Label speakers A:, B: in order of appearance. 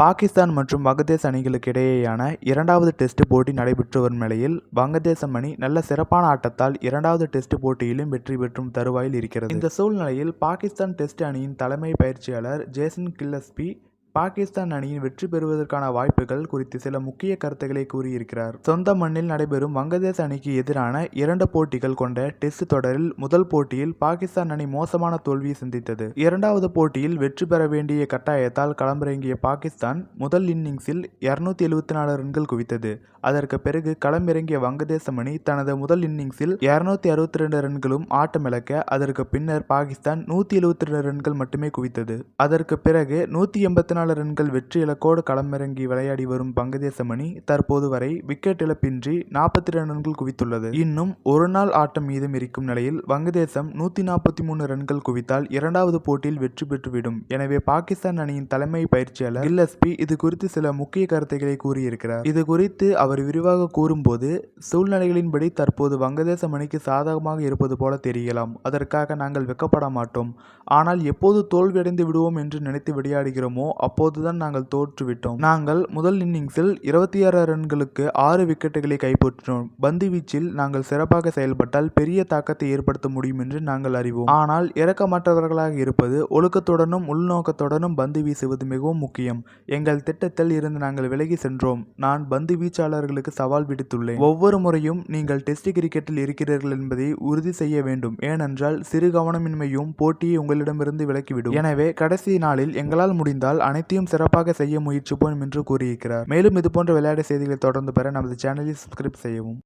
A: பாகிஸ்தான் மற்றும் வங்கதேச அணிகளுக்கு இடையேயான இரண்டாவது டெஸ்ட் போட்டி நடைபெற்று வரும் நிலையில் வங்கதேசம் அணி நல்ல சிறப்பான ஆட்டத்தால் இரண்டாவது டெஸ்ட் போட்டியிலும் வெற்றி பெற்றும் தருவாயில் இருக்கிறது. இந்த சூழ்நிலையில் பாகிஸ்தான் டெஸ்ட் அணியின் தலைமை பயிற்சியாளர் ஜேசன் கில்லஸ்பி பாகிஸ்தான் அணியின் வெற்றி பெறுவதற்கான வாய்ப்புகள் குறித்து சில முக்கிய கருத்துக்களை கூறியிருக்கிறார். சொந்த மண்ணில் நடைபெறும் வங்கதேச அணிக்கு எதிரான 2 போட்டிகள் கொண்ட டெஸ்ட் தொடரில் முதல் போட்டியில் பாகிஸ்தான் அணி மோசமான தோல்வியை சந்தித்தது. இரண்டாவது போட்டியில் வெற்றி பெற வேண்டிய கட்டாயத்தால் களமிறங்கிய பாகிஸ்தான் முதல் இன்னிங்ஸில் 274 ரன்கள் குவித்தது. அதற்கு பிறகு களமிறங்கிய வங்கதேசம் அணி தனது முதல் இன்னிங்ஸில் 262 ரன்களும் ஆட்டமிழக்க அதற்கு பின்னர் பாகிஸ்தான் 172 ரன்கள் மட்டுமே குவித்தது. அதற்கு பிறகு 184 ரன்கள் வெற்றி இலக்கோடு களமிறங்கி விளையாடி வரும் வங்கதேசம் அணி தற்போது வரை விக்கெட் இழப்பின்றி 42 ரன்கள் குவித்துள்ளது. இன்னும் ஒரு நாள் ஆட்டம் மீதம் இருக்கும் நிலையில் வங்கதேசம் 143 ரன்கள் குவித்தால் இரண்டாவது போட்டியில் வெற்றி பெற்றுவிடும். எனவே பாகிஸ்தான் அணியின் தலைமை பயிற்சியாளர் கில்லஸ்பி இது குறித்து சில முக்கிய கருத்துக்களை கூறியிருக்கிறார். இது குறித்து அவர் விரிவாக கூறும்போது, சூழ்நிலைகளின்படி தற்போது வங்கதேசம் அணிக்கு சாதகமாக இருப்பது போல தெரியலாம். அதற்காக நாங்கள் வெக்கப்பட மாட்டோம். ஆனால் எப்போது தோல்வியடைந்து விடுவோம் என்று நினைத்து விளையாடுகிறோமோ அப்போதுதான் நாங்கள் தோற்றுவிட்டோம். நாங்கள் முதல் இன்னிங்ஸில் 26 ரன்களுக்கு 6 விக்கெட்டுகளை கைப்பற்றினோம். பந்து வீச்சில் நாங்கள் சிறப்பாக செயல்பட்டால் பெரிய தாக்கத்தை ஏற்படுத்த முடியும் என்று நாங்கள் அறிவோம். ஆனால் இரக்கமற்றவர்களாக இருப்பது, ஒழுக்கத்துடனும் உள்நோக்கத்துடனும் பந்து வீசுவது மிகவும் முக்கியம். எங்கள் திட்டத்தில் இருந்து நாங்கள் விலகி சென்றோம். நான் பந்து வீச்சாளர்களுக்கு சவால் விடுத்துள்ளேன். ஒவ்வொரு முறையும் நீங்கள் டெஸ்ட் கிரிக்கெட்டில் இருக்கிறீர்கள் என்பதை உறுதி செய்ய வேண்டும். ஏனென்றால் சிறு கவனமின்மையும் போட்டியை உங்களிடமிருந்து விலக்கிவிடும். எனவே கடைசி நாளில் எங்களால் முடிந்தால் அனைத்தையும் சிறப்பாக செய்ய முயற்சிப்போம் என்று கூறியிருக்கிறார். மேலும் இதுபோன்ற விளையாட்டு செய்திகளை தொடர்ந்து பெற நமது சேனலை சப்ஸ்கிரைப் செய்யவும்.